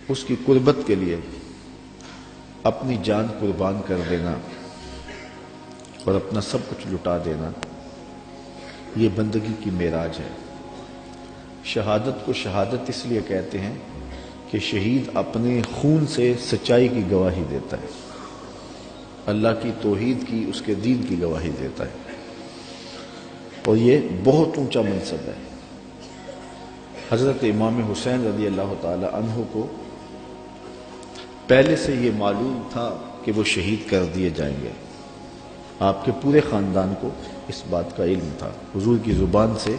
اس کی قربت کے لیے اپنی جان قربان کر دینا اور اپنا سب کچھ لٹا دینا، یہ بندگی کی معراج ہے۔ شہادت کو شہادت اس لیے کہتے ہیں کہ شہید اپنے خون سے سچائی کی گواہی دیتا ہے، اللہ کی توحید کی، اس کے دین کی گواہی دیتا ہے، اور یہ بہت اونچا منصب ہے۔ حضرت امام حسین رضی اللہ تعالی عنہ کو پہلے سے یہ معلوم تھا کہ وہ شہید کر دیے جائیں گے، آپ کے پورے خاندان کو اس بات کا علم تھا۔ حضور کی زبان سے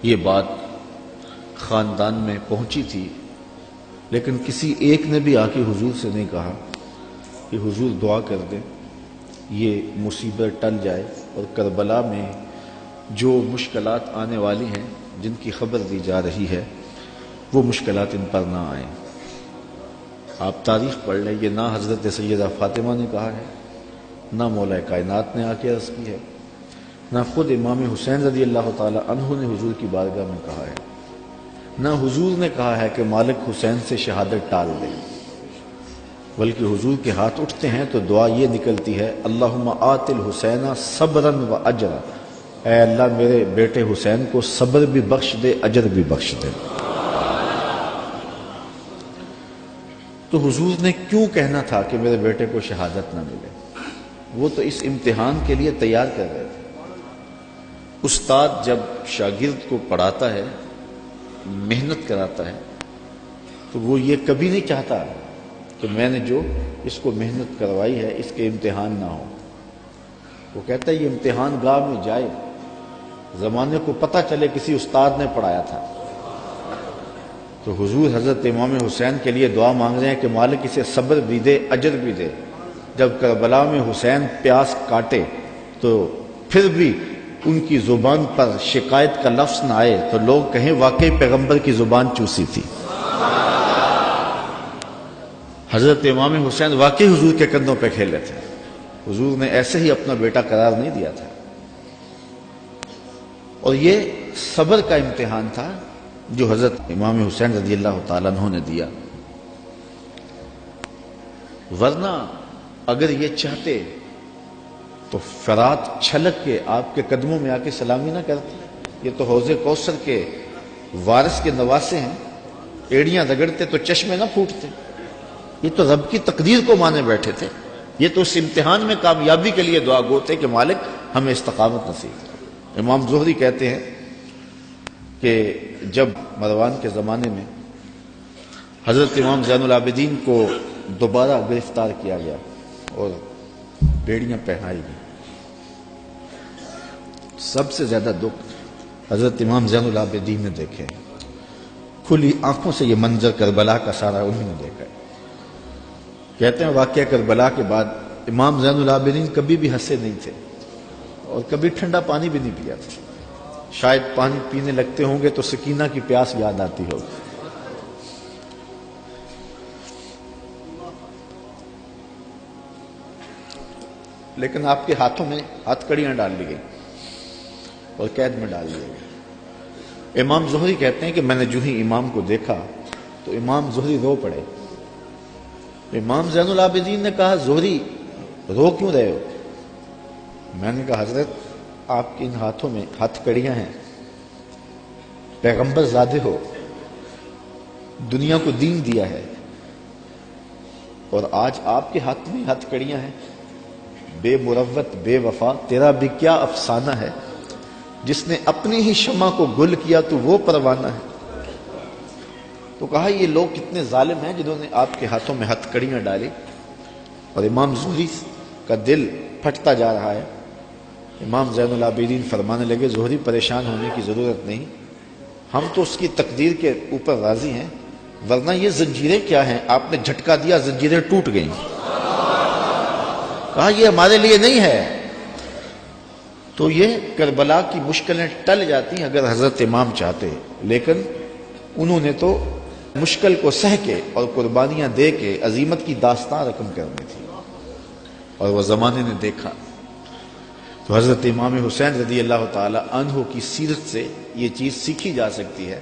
یہ بات خاندان میں پہنچی تھی، لیکن کسی ایک نے بھی آ کے حضور سے نہیں کہا کہ حضور دعا کر دیں یہ مصیبت ٹل جائے اور کربلا میں جو مشکلات آنے والی ہیں، جن کی خبر دی جا رہی ہے، وہ مشکلات ان پر نہ آئیں۔ آپ تاریخ پڑھ لیں، یہ نہ حضرت سیدہ فاطمہ نے کہا ہے، نہ مولا کائنات نے آ کے عرض کی ہے، نہ خود امام حسین رضی اللہ تعالی عنہ نے حضور کی بارگاہ میں کہا ہے، نہ حضور نے کہا ہے کہ مالک حسین سے شہادت ٹال دے، بلکہ حضور کے ہاتھ اٹھتے ہیں تو دعا یہ نکلتی ہے، اللہم آت الحسین صبرا و اجرا، اے اللہ میرے بیٹے حسین کو صبر بھی بخش دے، اجر بھی بخش دے۔ تو حضور نے کیوں کہنا تھا کہ میرے بیٹے کو شہادت نہ ملے؟ وہ تو اس امتحان کے لیے تیار کر رہے تھے۔ استاد جب شاگرد کو پڑھاتا ہے، محنت کراتا ہے، تو وہ یہ کبھی نہیں چاہتا کہ میں نے جو اس کو محنت کروائی ہے اس کے امتحان نہ ہو۔ وہ کہتا ہے یہ امتحان گاہ میں جائے، زمانے کو پتہ چلے کسی استاد نے پڑھایا تھا۔ تو حضور حضرت امام حسین کے لیے دعا مانگ رہے ہیں کہ مالک اسے صبر بھی دے، اجر بھی دے۔ جب کربلا میں حسین پیاس کاٹے تو پھر بھی ان کی زبان پر شکایت کا لفظ نہ آئے تو لوگ کہیں واقعی پیغمبر کی زبان چوسی تھی۔ حضرت امام حسین واقعی حضور کے کندھوں پہ کھیلے تھے، حضور نے ایسے ہی اپنا بیٹا قرار نہیں دیا تھا، اور یہ صبر کا امتحان تھا جو حضرت امام حسین رضی اللہ تعالیٰ عنہ نے دیا۔ ورنہ اگر یہ چاہتے تو فرات چھلک کے آپ کے قدموں میں آ کے سلامی نہ کرتے۔ یہ تو حوض کوثر کے وارث کے نواسے ہیں، ایڑیاں رگڑتے تو چشمے نہ پھوٹتے۔ یہ تو رب کی تقدیر کو مانے بیٹھے تھے، یہ تو اس امتحان میں کامیابی کے لیے دعا گو تھے کہ مالک ہمیں استقامت نصیب کرے۔ امام زہری کہتے ہیں کہ جب مروان کے زمانے میں حضرت امام زین العابدین کو دوبارہ گرفتار کیا گیا اور بیڑیاں پہنائی گئی، سب سے زیادہ دکھ حضرت امام زین العابدین نے دیکھے، کھلی آنکھوں سے یہ منظر کربلا کا سارا انہوں نے دیکھا ہے۔ کہتے ہیں واقعہ کربلا کے بعد امام زین العابدین کبھی بھی ہنسے نہیں تھے اور کبھی ٹھنڈا پانی بھی نہیں پیا تھا۔ شاید پانی پینے لگتے ہوں گے تو سکینہ کی پیاس یاد آتی ہوگی۔ لیکن آپ کے ہاتھوں میں ہتھ کڑیاں ڈال لی گئی اور قید میں ڈال دیا گیا۔ امام زہری کہتے ہیں کہ میں نے جو ہی امام کو دیکھا تو امام زہری رو پڑے۔ امام زین العابدین نے کہا زہری رو کیوں رہے ہو؟ میں نے کہا حضرت آپ کے ان ہاتھوں میں ہتھ کڑیاں ہیں، پیغمبر زادے ہو، دنیا کو دین دیا ہے، اور آج آپ کے ہاتھ میں ہتھ کڑیاں ہیں۔ بے مروت بے وفا تیرا بھی کیا افسانہ ہے، جس نے اپنی ہی شمع کو گل کیا تو وہ پروانہ ہے۔ تو کہا یہ لوگ کتنے ظالم ہیں جنہوں نے آپ کے ہاتھوں میں ہتھ کڑیاں ڈالی، اور امام زہری کا دل پھٹتا جا رہا ہے۔ امام زین العابدین فرمانے لگے زہری پریشان ہونے کی ضرورت نہیں، ہم تو اس کی تقدیر کے اوپر راضی ہیں، ورنہ یہ زنجیریں کیا ہیں، آپ نے جھٹکا دیا زنجیریں ٹوٹ گئیں۔ کہا یہ ہمارے لیے نہیں ہے۔ تو یہ کربلا کی مشکلیں ٹل جاتی اگر حضرت امام چاہتے، لیکن انہوں نے تو مشکل کو سہ کے اور قربانیاں دے کے عظیمت کی داستان رقم کرنی تھی، اور وہ زمانے نے دیکھا۔ تو حضرت امام حسین رضی اللہ تعالی عنہ کی سیرت سے یہ چیز سیکھی جا سکتی ہے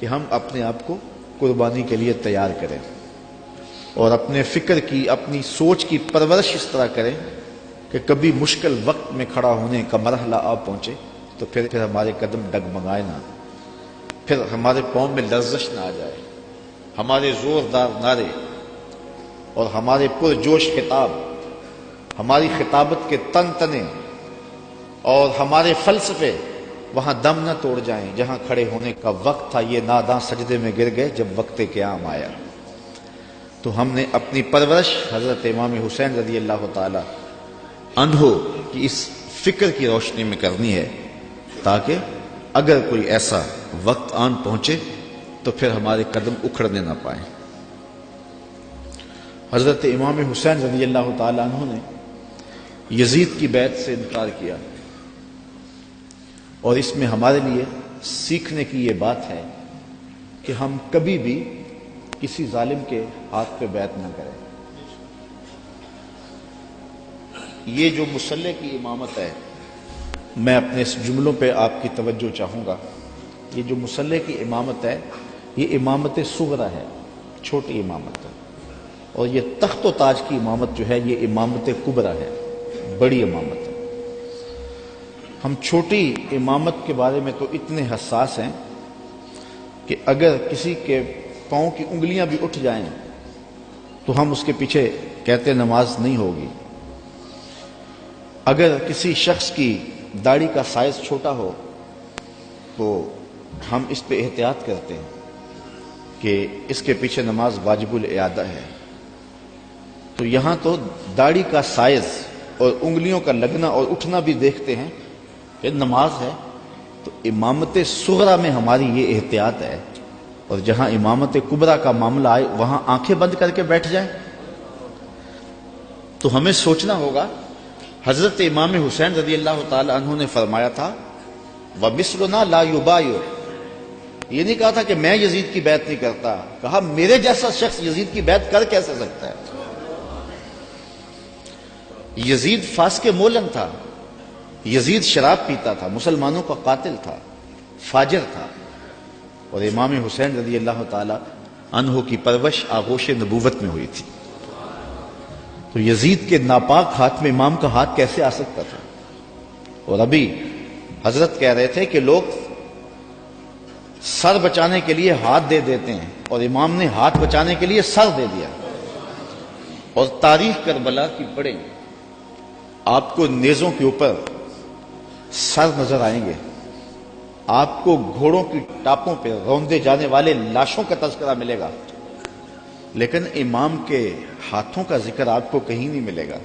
کہ ہم اپنے آپ کو قربانی کے لیے تیار کریں اور اپنے فکر کی، اپنی سوچ کی پرورش اس طرح کریں کہ کبھی مشکل وقت میں کھڑا ہونے کا مرحلہ آ پہنچے تو پھر ہمارے قدم ڈگمگائے نہ، پھر ہمارے پاؤں میں لرزش نہ آ جائے، ہمارے زوردار نعرے اور ہمارے پرجوش خطاب، ہماری خطابت کے تن تنے اور ہمارے فلسفے وہاں دم نہ توڑ جائیں جہاں کھڑے ہونے کا وقت تھا۔ یہ ناداں سجدے میں گر گئے جب وقت قیام آیا۔ تو ہم نے اپنی پرورش حضرت امام حسین رضی اللہ تعالی عنہ کی اس فکر کی روشنی میں کرنی ہے، تاکہ اگر کوئی ایسا وقت آن پہنچے تو پھر ہمارے قدم اکھڑنے نہ پائیں۔ حضرت امام حسین رضی اللہ تعالی عنہ نے یزید کی بیعت سے انکار کیا، اور اس میں ہمارے لیے سیکھنے کی یہ بات ہے کہ ہم کبھی بھی کسی ظالم کے ہاتھ پہ بیعت نہ کریں۔ یہ جو مصلی کی امامت ہے، میں اپنے اس جملوں پہ آپ کی توجہ چاہوں گا۔ یہ جو مصلی کی امامت ہے یہ امامت صغرا ہے، چھوٹی امامت ہے، اور یہ تخت و تاج کی امامت جو ہے یہ امامت کبریٰ ہے، بڑی امامت ہے۔ ہم چھوٹی امامت کے بارے میں تو اتنے حساس ہیں کہ اگر کسی کے پاؤں کی انگلیاں بھی اٹھ جائیں تو ہم اس کے پیچھے کہتے نماز نہیں ہوگی۔ اگر کسی شخص کی داڑھی کا سائز چھوٹا ہو تو ہم اس پہ احتیاط کرتے ہیں کہ اس کے پیچھے نماز واجب الاعادہ ہے۔ تو یہاں تو داڑھی کا سائز اور انگلیوں کا لگنا اور اٹھنا بھی دیکھتے ہیں کہ نماز ہے۔ تو امامت صغرا میں ہماری یہ احتیاط ہے، اور جہاں امامت کبریٰ کا معاملہ آئے وہاں آنکھیں بند کر کے بیٹھ جائیں۔ تو ہمیں سوچنا ہوگا، حضرت امام حسین رضی اللہ تعالی عنہ نے فرمایا تھا وَمِثْلُنَا لَا يُبَايِعُ، یہ نہیں کہا تھا کہ میں یزید کی بیعت نہیں کرتا، کہا میرے جیسا شخص یزید کی بیعت کر کیسے سکتا ہے۔ یزید فاسق مولن تھا، یزید شراب پیتا تھا، مسلمانوں کا قاتل تھا، فاجر تھا، اور امام حسین رضی اللہ تعالی عنہ کی پرورش آغوش نبوت میں ہوئی تھی۔ تو یزید کے ناپاک ہاتھ میں امام کا ہاتھ کیسے آ سکتا تھا؟ اور ابھی حضرت کہہ رہے تھے کہ لوگ سر بچانے کے لیے ہاتھ دے دیتے ہیں، اور امام نے ہاتھ بچانے کے لیے سر دے دیا۔ اور تاریخ کربلا کی پڑھیں، آپ کو نیزوں کے اوپر سر نظر آئیں گے، آپ کو گھوڑوں کی ٹاپوں پہ روندے جانے والے لاشوں کا تذکرہ ملے گا، لیکن امام کے ہاتھوں کا ذکر آپ کو کہیں نہیں ملے گا۔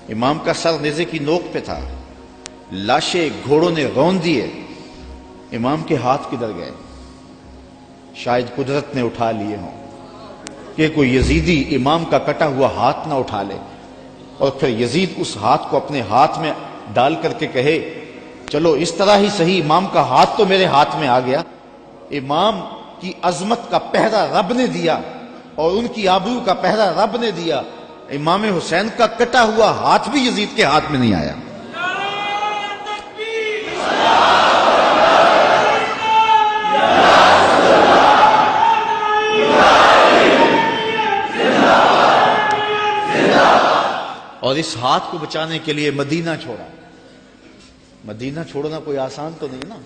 امام کا سر نیزے کی نوک پہ تھا، لاشیں گھوڑوں نے رون دیے، امام کے ہاتھ کدھر گئے؟ شاید قدرت نے اٹھا لیے ہوں کہ کوئی یزیدی امام کا کٹا ہوا ہاتھ نہ اٹھا لے، اور پھر یزید اس ہاتھ کو اپنے ہاتھ میں ڈال کر کے کہے چلو اس طرح ہی صحیح، امام کا ہاتھ تو میرے ہاتھ میں آ گیا۔ امام کی عظمت کا پہرا رب نے دیا اور ان کی آبرو کا پہرا رب نے دیا، امام حسین کا کٹا ہوا ہاتھ بھی یزید کے ہاتھ میں نہیں آیا۔ اور اس ہاتھ کو بچانے کے لیے مدینہ چھوڑا۔ مدینہ چھوڑنا کوئی آسان تو نہیں نا،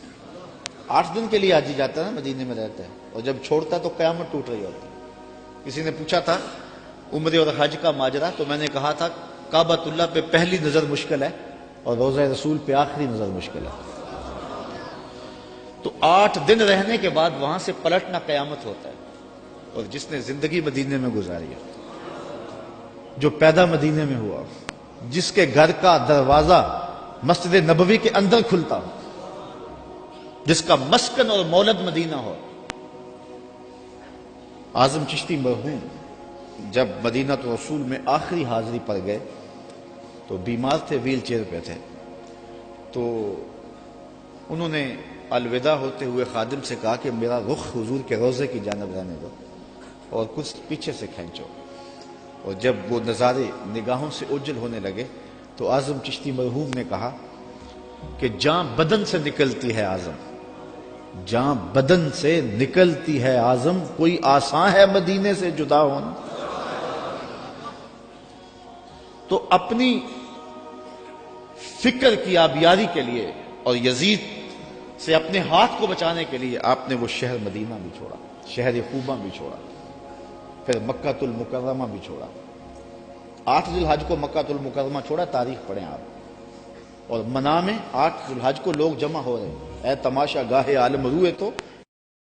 8 دن کے لیے حاجی جاتا ہے نا، مدینے میں رہتا ہے، اور جب چھوڑتا ہے تو قیامت ٹوٹ رہی ہوتی ہے۔ کسی نے پوچھا تھا عمرے اور حج کا ماجرا، تو میں نے کہا تھا کعبۃ اللہ پہ پہلی نظر مشکل ہے اور روضہ رسول پہ آخری نظر مشکل ہے۔ تو 8 دن رہنے کے بعد وہاں سے پلٹنا قیامت ہوتا ہے۔ اور جس نے زندگی مدینے میں گزاری ہے، جو پیدا مدینے میں ہوا، جس کے گھر کا دروازہ مسجد نبوی کے اندر کھلتا ہو، جس کا مسکن اور مولد مدینہ ہو۔ اعظم چشتی مرحوم جب مدینہ رسول میں آخری حاضری پر گئے تو بیمار تھے، ویل چیئر پہ تھے، تو انہوں نے الوداع ہوتے ہوئے خادم سے کہا کہ میرا رخ حضور کے روضے کی جانب رہنے دو اور کچھ پیچھے سے کھینچو۔ اور جب وہ نظارے نگاہوں سے اوجھل ہونے لگے تو اعظم چشتی مرحوم نے کہا کہ جان بدن سے نکلتی ہے اعظم، جہاں بدن سے نکلتی ہے آزم، کوئی آسان ہے مدینے سے جدا ہونا؟ تو اپنی فکر کی آبیاری کے لیے اور یزید سے اپنے ہاتھ کو بچانے کے لیے آپ نے وہ شہر مدینہ بھی چھوڑا، شہر خوبہ بھی چھوڑا، پھر مکہ المکرمہ بھی چھوڑا۔ 8 ذی الحج کو مکہ المکرمہ چھوڑا، تاریخ پڑھیں آپ، اور منا میں 8 ذی الحج کو لوگ جمع ہو رہے ہیں، اے تماشا گاہ عالم روئے تو